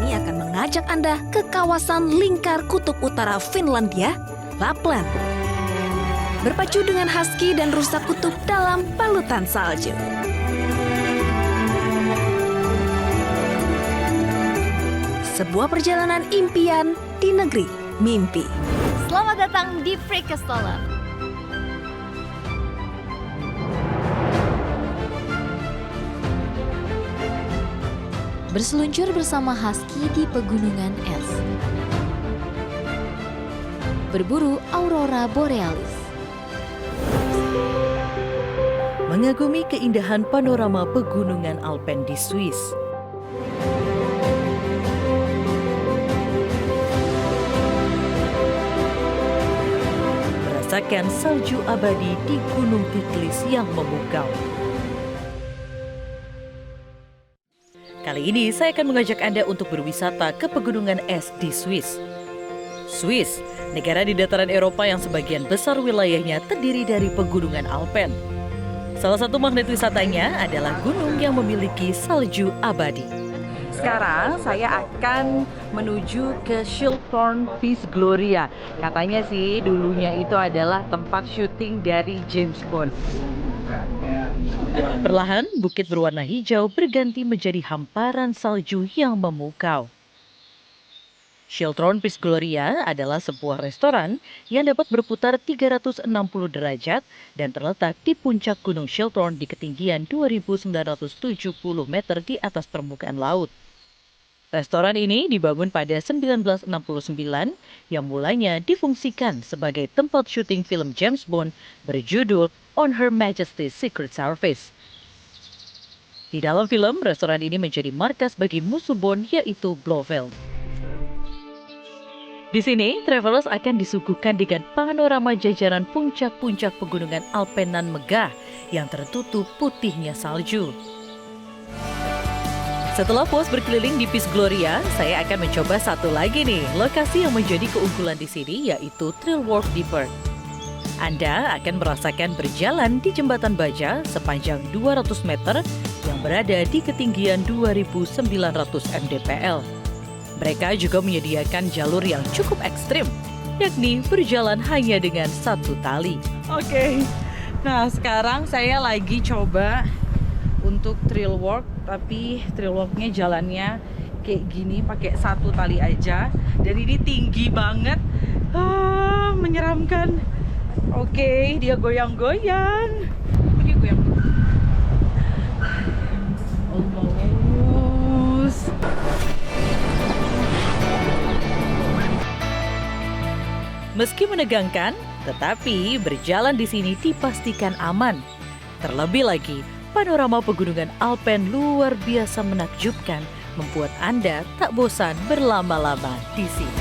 Ini akan mengajak Anda ke kawasan lingkar kutub utara Finlandia, Lapland. Berpacu dengan husky dan rusa kutub dalam balutan salju. Sebuah perjalanan impian di negeri mimpi. Selamat datang di Frikastala. Berseluncur bersama husky di pegunungan es. Berburu aurora borealis. Mengagumi keindahan panorama pegunungan Alpen di Swiss. Merasakan salju abadi di Gunung Titlis yang memukau. Kali ini saya akan mengajak Anda untuk berwisata ke pegunungan es di Swiss. Swiss, negara di dataran Eropa yang sebagian besar wilayahnya terdiri dari pegunungan Alpen. Salah satu magnet wisatanya adalah gunung yang memiliki salju abadi. Sekarang saya akan menuju ke Schilthorne Peace Gloria. Katanya sih dulunya itu adalah tempat syuting dari James Bond. Perlahan, bukit berwarna hijau berganti menjadi hamparan salju yang memukau. Schilthorne Peace Gloria adalah sebuah restoran yang dapat berputar 360 derajat dan terletak di puncak Gunung Schilthorne di ketinggian 2.970 meter di atas permukaan laut. Restoran ini dibangun pada 1969 yang mulanya difungsikan sebagai tempat syuting film James Bond berjudul On Her Majesty's Secret Service. Di dalam film, restoran ini menjadi markas bagi musuh Bond yaitu Blofeld. Di sini, travelers akan disuguhkan dengan panorama jajaran puncak-puncak pegunungan Alpen nan megah yang tertutup putihnya salju. Setelah puas berkeliling di Peace Gloria, saya akan mencoba satu lagi nih, lokasi yang menjadi keunggulan di sini yaitu Trail Walk Deeper. Anda akan merasakan berjalan di jembatan baja sepanjang 200 meter yang berada di ketinggian 2.900 mdpl. Mereka juga menyediakan jalur yang cukup ekstrim, yakni berjalan hanya dengan satu tali. Oke, nah sekarang saya lagi coba untuk trail walk, tapi trail walknya jalannya kayak gini pakai satu tali aja. Dan ini tinggi banget, menyeramkan. Oke, dia goyang-goyang. Dia goyang. Almost. Meski menegangkan, tetapi berjalan di sini dipastikan aman. Terlebih lagi, panorama pegunungan Alpen luar biasa menakjubkan, membuat Anda tak bosan berlama-lama di sini.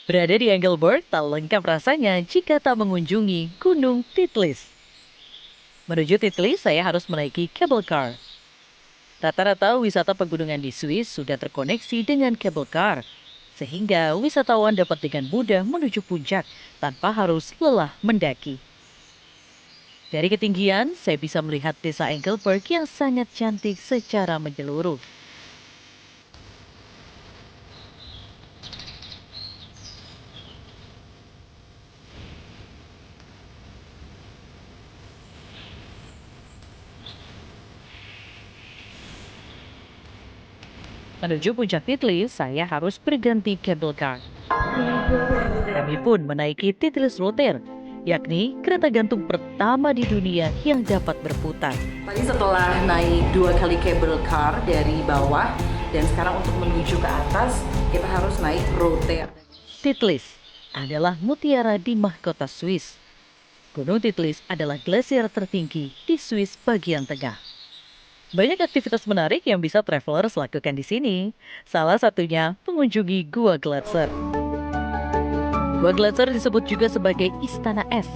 Berada di Engelberg tak lengkap rasanya jika tak mengunjungi Gunung Titlis. Menuju Titlis, saya harus menaiki cable car. Rata-rata wisata pegunungan di Swiss sudah terkoneksi dengan cable car, sehingga wisatawan dapat dengan mudah menuju puncak tanpa harus lelah mendaki. Dari ketinggian, saya bisa melihat desa Engelberg yang sangat cantik secara menyeluruh. Menuju puncak Titlis, saya harus berganti cable car. Kami pun menaiki Titlis Rotair, yakni kereta gantung pertama di dunia yang dapat berputar. Tadi setelah naik 2 kali cable car dari bawah, dan sekarang untuk menuju ke atas, kita harus naik Rotair. Titlis adalah mutiara di mahkota Swiss. Gunung Titlis adalah glasier tertinggi di Swiss bagian tengah. Banyak aktivitas menarik yang bisa travelers lakukan di sini. Salah satunya mengunjungi Gua Gletser. Gua Gletser disebut juga sebagai Istana Es.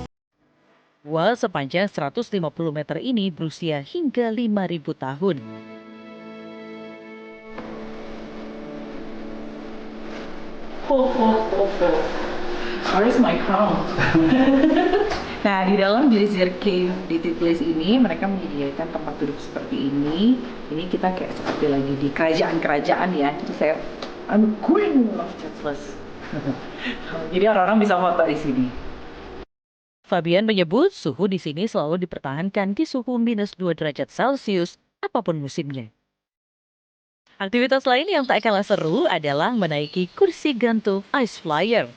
Gua sepanjang 150 meter ini berusia hingga 5.000 tahun. Where's my crown? Nah, di dalam Glacier Cave di Titlis ini mereka menyediakan tempat duduk seperti ini. Ini kita kayak seperti lagi di kerajaan-kerajaan ya. Jadi I'm queen of Titlis. Jadi orang-orang bisa foto di sini. Fabian menyebut suhu di sini selalu dipertahankan di suhu -2 derajat Celcius apapun musimnya. Aktivitas lain yang tak kalah seru adalah menaiki kursi gantung Ice Flyer.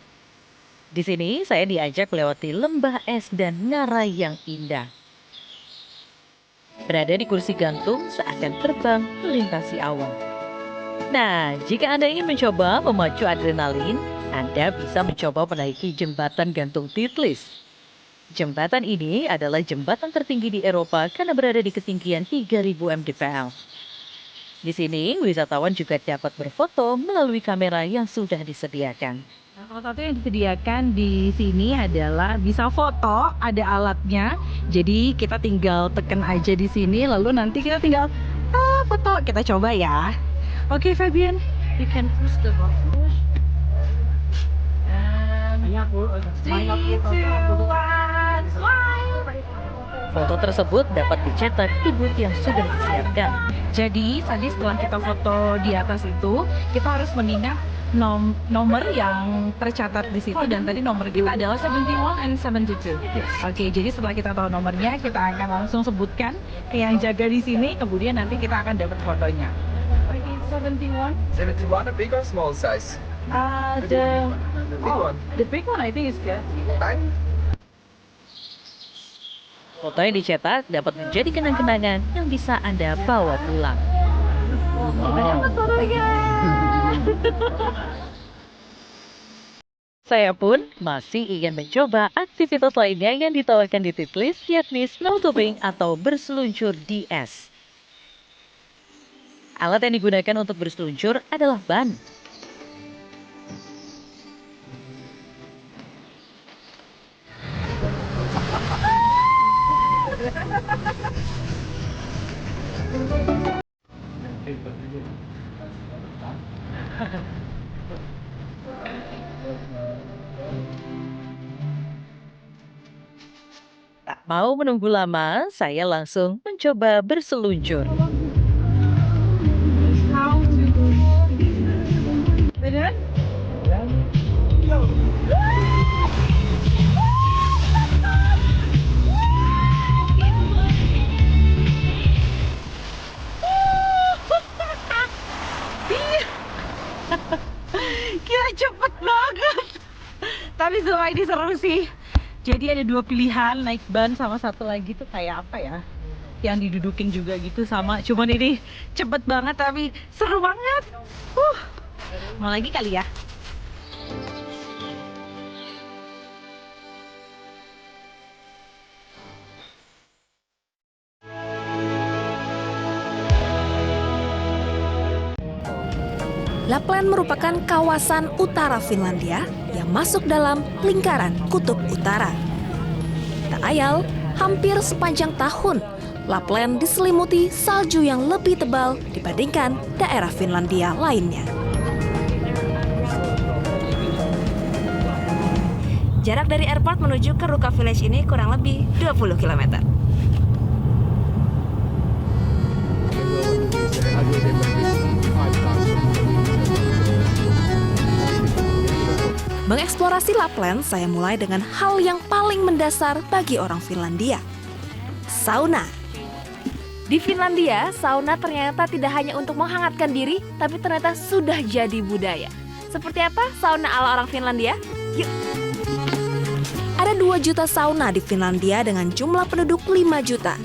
Di sini saya diajak melewati lembah es dan ngarai yang indah. Berada di kursi gantung seakan terbang melintasi awan. Nah, jika Anda ingin mencoba memacu adrenalin, Anda bisa mencoba menaiki jembatan gantung Titlis. Jembatan ini adalah jembatan tertinggi di Eropa karena berada di ketinggian 3000 mdpl. Di sini, wisatawan juga dapat berfoto melalui kamera yang sudah disediakan. Nah, salah satu yang disediakan di sini adalah bisa foto, ada alatnya. Jadi kita tinggal tekan aja di sini, lalu nanti kita tinggal foto. Kita coba ya. Oke, Fabian, you can push the button. Foto tersebut dapat dicetak di booth yang sudah disiapkan. Jadi tadi setelah kita foto di atas itu, kita harus mengingat nomor yang tercatat di situ, dan tadi nomor kita adalah 71 and 72. Oke, jadi setelah kita tahu nomornya, kita akan langsung sebutkan ke yang jaga di sini, kemudian nanti kita akan dapat fotonya. Oke, 71. 71, a big or small size? The big one I think is good. Foto yang dicetak dapat menjadi kenang-kenangan yang bisa Anda bawa pulang. Saya pun masih ingin mencoba aktivitas lainnya yang ditawarkan di Titlis, yakni snowtubing atau berseluncur di es. Alat yang digunakan untuk berseluncur adalah ban. Tak mau menunggu lama, saya langsung mencoba berseluncur. Beneran? Gila, cepet banget. Tapi semua ini seru sih. Jadi ada dua pilihan, naik ban sama satu lagi tuh kayak apa ya, yang didudukin juga gitu sama. Cuman ini cepet banget tapi seru banget. Mau lagi kali ya? Lapland merupakan kawasan utara Finlandia yang masuk dalam lingkaran Kutub Utara. Tak ayal, hampir sepanjang tahun, Lapland diselimuti salju yang lebih tebal dibandingkan daerah Finlandia lainnya. Jarak dari airport menuju ke Ruka Village ini kurang lebih 20 km. Mengeksplorasi Lapland, saya mulai dengan hal yang paling mendasar bagi orang Finlandia. Sauna. Di Finlandia, sauna ternyata tidak hanya untuk menghangatkan diri, tapi ternyata sudah jadi budaya. Seperti apa sauna ala orang Finlandia? Yuk! Ada 2 juta sauna di Finlandia dengan jumlah penduduk 5 juta.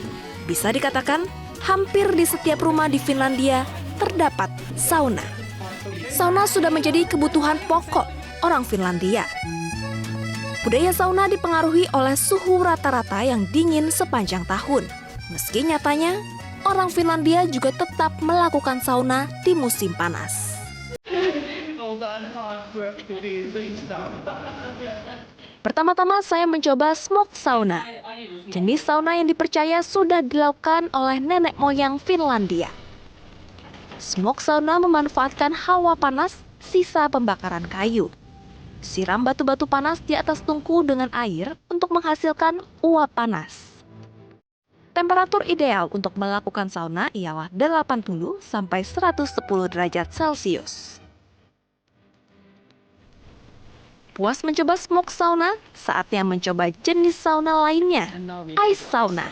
Bisa dikatakan, hampir di setiap rumah di Finlandia terdapat sauna. Sauna sudah menjadi kebutuhan pokok orang Finlandia. Budaya sauna dipengaruhi oleh suhu rata-rata yang dingin sepanjang tahun. Meski nyatanya, orang Finlandia juga tetap melakukan sauna di musim panas. Pertama-tama saya mencoba smoke sauna. Jenis sauna yang dipercaya sudah dilakukan oleh nenek moyang Finlandia. Smoke sauna memanfaatkan hawa panas sisa pembakaran kayu. Siram batu-batu panas di atas tungku dengan air untuk menghasilkan uap panas. Temperatur ideal untuk melakukan sauna ialah 80 sampai 110 derajat Celcius. Puas mencoba smoke sauna, saatnya mencoba jenis sauna lainnya, ice sauna.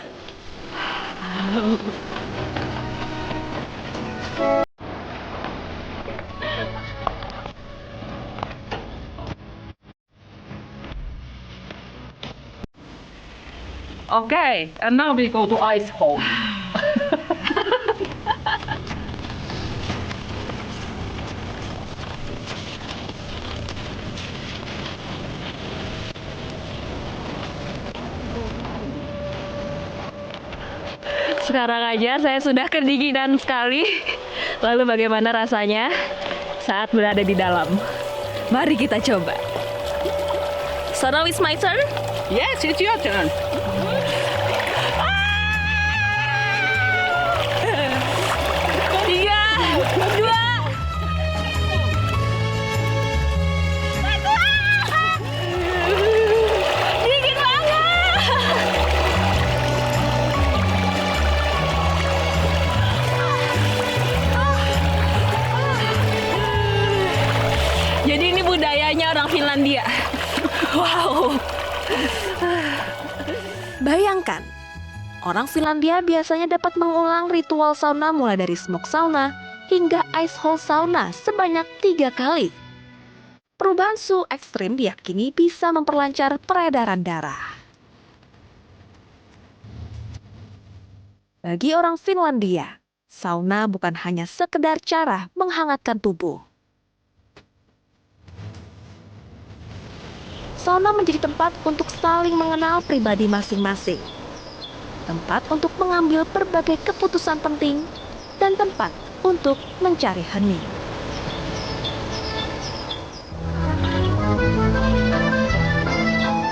Okay, and now we go to ice hole. Sekarang aja saya sudah kedinginan sekali. Lalu bagaimana rasanya saat berada di dalam? Mari kita coba. So now it's my turn. Yes, it's your turn. Tiga, dua. Dingin banget. Jadi ini budayanya orang Finlandia. Wow. Bayangkan, orang Finlandia biasanya dapat mengulang ritual sauna mulai dari smoke sauna hingga ice hole sauna sebanyak 3 kali. Perubahan suhu ekstrim diyakini bisa memperlancar peredaran darah. Bagi orang Finlandia, sauna bukan hanya sekedar cara menghangatkan tubuh. Sauna menjadi tempat untuk saling mengenal pribadi masing-masing. Tempat untuk mengambil berbagai keputusan penting dan tempat untuk mencari hening.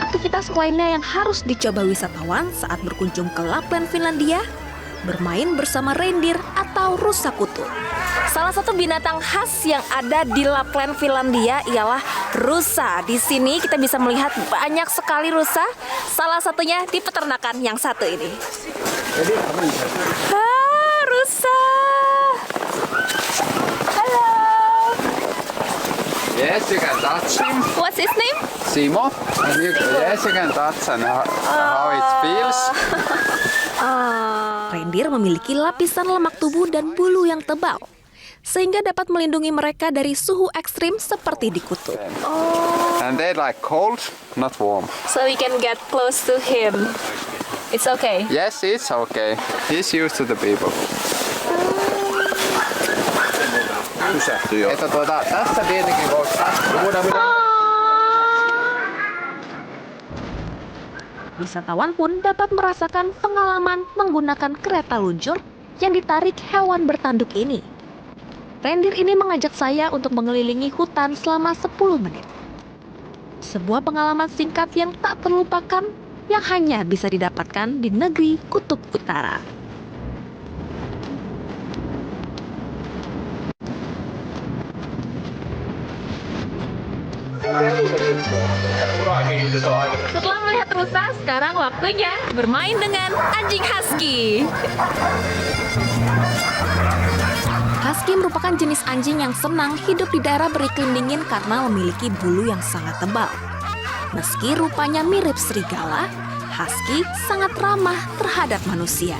Aktivitas lainnya yang harus dicoba wisatawan saat berkunjung ke Lapland, Finlandia, bermain bersama reindeer atau rusa kutub. Salah satu binatang khas yang ada di Lapland, Finlandia ialah rusa. Di sini kita bisa melihat banyak sekali rusa. Salah satunya di peternakan yang satu ini. Rusa. Halo. Yes, you can touch him. What's his name? Simo. And yes, you can touch and how it feels. Reindeer memiliki lapisan lemak tubuh dan bulu yang tebal, sehingga dapat melindungi mereka dari suhu ekstrim seperti di kutub. And they like cold, not warm. So we can get close to him. It's okay. Yes, it's okay. He's used to the people. Että tässä tietenkin voisi Wisatawan pun dapat merasakan pengalaman menggunakan kereta luncur yang ditarik hewan bertanduk ini. Reindeer ini mengajak saya untuk mengelilingi hutan selama 10 menit. Sebuah pengalaman singkat yang tak terlupakan yang hanya bisa didapatkan di negeri Kutub Utara. Setelah melihat rusa, sekarang waktunya bermain dengan anjing husky. Husky merupakan jenis anjing yang senang hidup di daerah beriklim dingin karena memiliki bulu yang sangat tebal. Meski rupanya mirip serigala, husky sangat ramah terhadap manusia.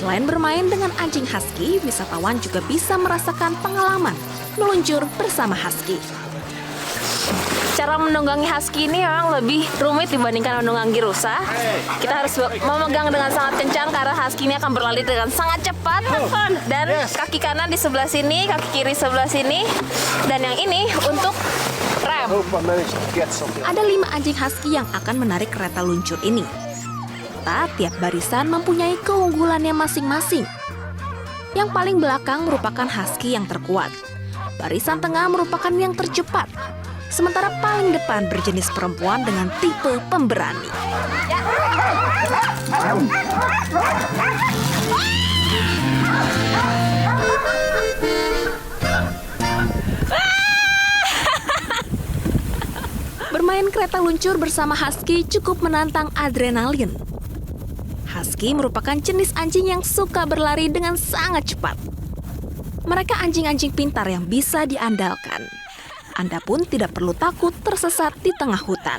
Selain bermain dengan anjing husky, wisatawan juga bisa merasakan pengalaman meluncur bersama husky. Cara menunggangi husky ini memang lebih rumit dibandingkan menunggangi rusa. Kita harus memegang dengan sangat kencang karena husky ini akan berlari dengan sangat cepat. Dan kaki kanan di sebelah sini, kaki kiri sebelah sini. Dan yang ini untuk rem. Ada 5 anjing husky yang akan menarik kereta luncur ini. Tiap barisan mempunyai keunggulannya masing-masing. Yang paling belakang merupakan husky yang terkuat. Barisan tengah merupakan yang tercepat. Sementara paling depan berjenis perempuan dengan tipe pemberani. kereta luncur bersama husky cukup menantang adrenalin. Husky merupakan jenis anjing yang suka berlari dengan sangat cepat. Mereka anjing-anjing pintar yang bisa diandalkan. Anda pun tidak perlu takut tersesat di tengah hutan.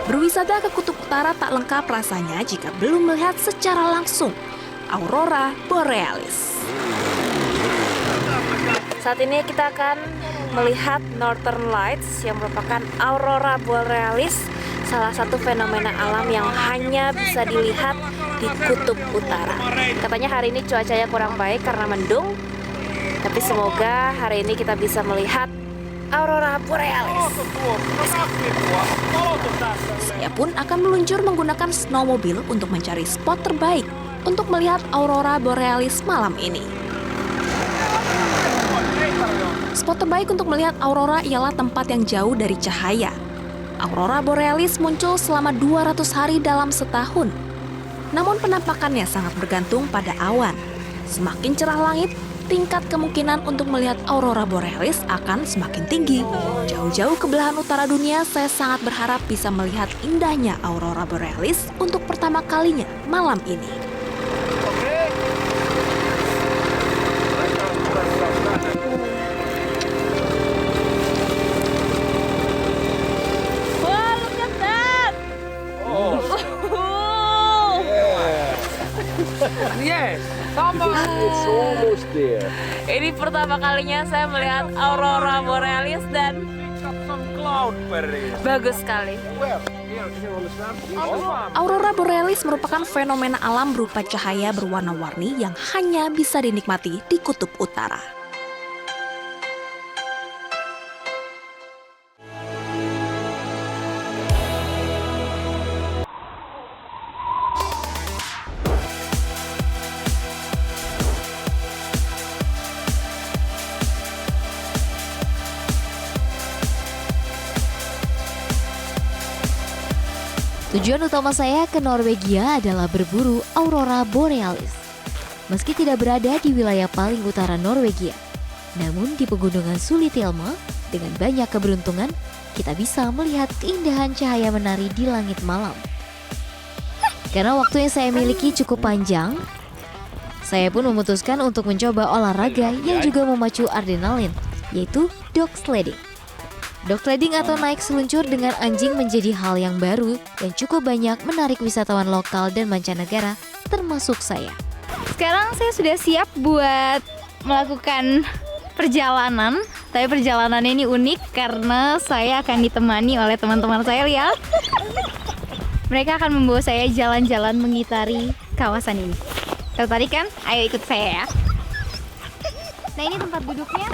Berwisata ke Kutub Utara tak lengkap rasanya jika belum melihat secara langsung Aurora Borealis. Saat ini kita akan melihat Northern Lights yang merupakan Aurora Borealis, salah satu fenomena alam yang hanya bisa dilihat di Kutub Utara. Katanya hari ini cuacanya kurang baik karena mendung, tapi semoga hari ini kita bisa melihat Aurora Borealis. Saya pun akan meluncur menggunakan snowmobile untuk mencari spot terbaik untuk melihat Aurora Borealis malam ini. Spot terbaik untuk melihat aurora ialah tempat yang jauh dari cahaya. Aurora Borealis muncul selama 200 hari dalam setahun. Namun penampakannya sangat bergantung pada awan. Semakin cerah langit, tingkat kemungkinan untuk melihat Aurora Borealis akan semakin tinggi. Jauh-jauh ke belahan utara dunia, saya sangat berharap bisa melihat indahnya Aurora Borealis untuk pertama kalinya malam ini. Ini pertama kalinya saya melihat Aurora Borealis dan bagus sekali. Aurora Borealis merupakan fenomena alam berupa cahaya berwarna-warni yang hanya bisa dinikmati di Kutub Utara. Tujuan utama saya ke Norwegia adalah berburu Aurora Borealis. Meski tidak berada di wilayah paling utara Norwegia, namun di pegunungan Sulitelma, dengan banyak keberuntungan, kita bisa melihat keindahan cahaya menari di langit malam. Karena waktu yang saya miliki cukup panjang, saya pun memutuskan untuk mencoba olahraga yang juga memacu adrenalin, yaitu dog sledding. Dog sledding atau naik seluncur dengan anjing menjadi hal yang baru dan cukup banyak menarik wisatawan lokal dan mancanegara, termasuk saya. Sekarang saya sudah siap buat melakukan perjalanan. Tapi perjalanannya ini unik karena saya akan ditemani oleh teman-teman saya, lihat. Mereka akan membawa saya jalan-jalan mengitari kawasan ini. Tertarik kan? Ayo ikut saya ya. Nah, ini tempat duduknya.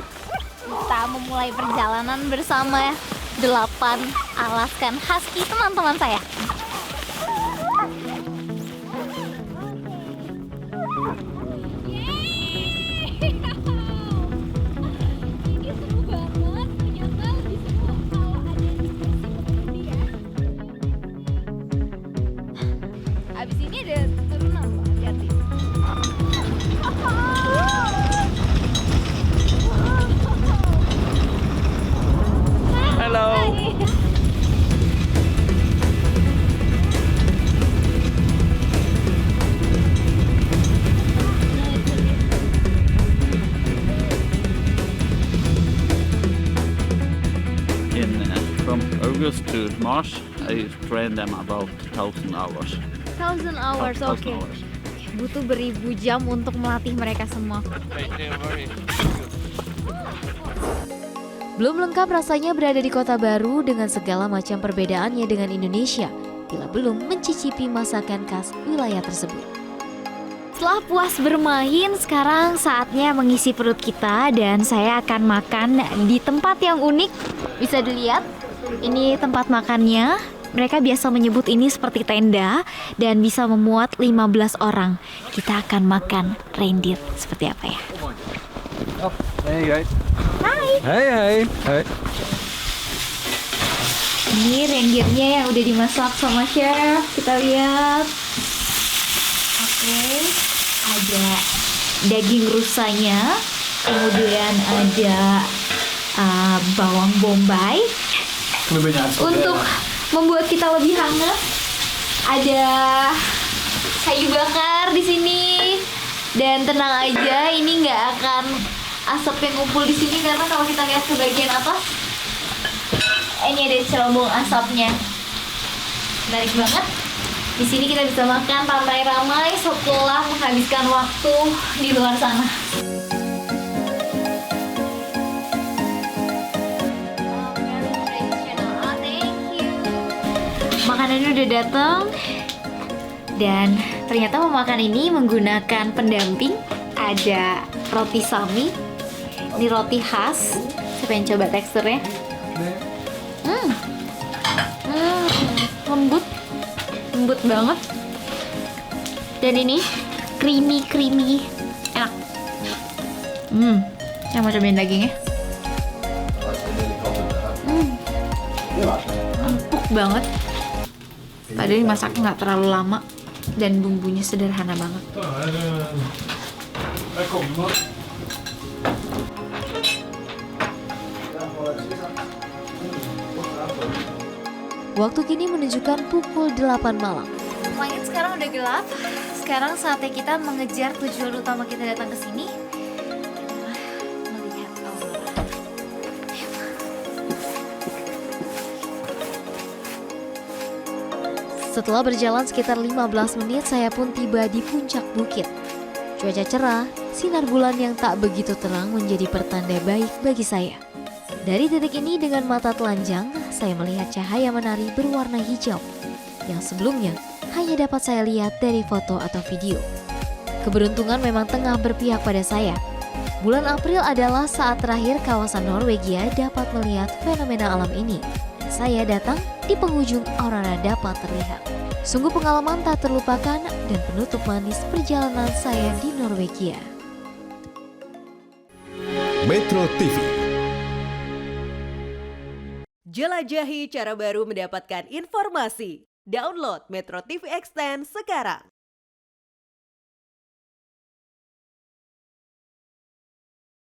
Kita memulai perjalanan bersama 8 Alaskan Husky teman-teman saya. Abis ini ada turunan loh, hati-hati. Hello. From August to March, I train them about 1,000 hours. 1,000 hours, oke. Butuh beribu jam untuk melatih mereka semua. Belum lengkap rasanya berada di kota baru dengan segala macam perbedaannya dengan Indonesia, bila belum mencicipi masakan khas wilayah tersebut. Setelah puas bermain, sekarang saatnya mengisi perut kita dan saya akan makan di tempat yang unik. Bisa dilihat, ini tempat makannya. Mereka biasa menyebut ini seperti tenda dan bisa memuat 15 orang. Kita akan makan reindeer. Seperti apa ya? Hey guys. Hai. Hey, hey, hey. Ini reindeernya yang udah dimasak sama chef. Kita lihat. Oke, ada daging rusanya, kemudian ada bawang bombay. Untuk membuat kita lebih hangat, ada kayu bakar di sini. Dan tenang aja, ini nggak akan asap yang ngumpul di sini karena kalau kita lihat ke bagian atas, ini ada cerobong asapnya. Menarik banget. Di sini kita bisa makan ramai-ramai setelah menghabiskan waktu di luar sana. Makanannya udah datang dan ternyata memakan ini menggunakan pendamping. Ada roti sami, ini roti khas. Saya pengen coba teksturnya. Lembut banget. Dan ini creamy, enak. Saya mau cobain dagingnya. Empuk banget. Padahal masaknya nggak terlalu lama dan bumbunya sederhana banget. Waktu kini menunjukkan pukul 8 malam. Langit sekarang udah gelap. Sekarang saatnya kita mengejar tujuan utama kita datang ke sini. Adalah melihat aurora. Setelah berjalan sekitar 15 menit, saya pun tiba di puncak bukit. Cuaca cerah, sinar bulan yang tak begitu terang menjadi pertanda baik bagi saya. Dari titik ini dengan mata telanjang, saya melihat cahaya menari berwarna hijau yang sebelumnya hanya dapat saya lihat dari foto atau video. Keberuntungan memang tengah berpihak pada saya. Bulan April adalah saat terakhir kawasan Norwegia dapat melihat fenomena alam ini. Saya datang di penghujung aurora dapat terlihat. Sungguh pengalaman tak terlupakan dan penutup manis perjalanan saya di Norwegia. Metro TV. Jelajahi cara baru mendapatkan informasi. Download Metro TV Extend sekarang.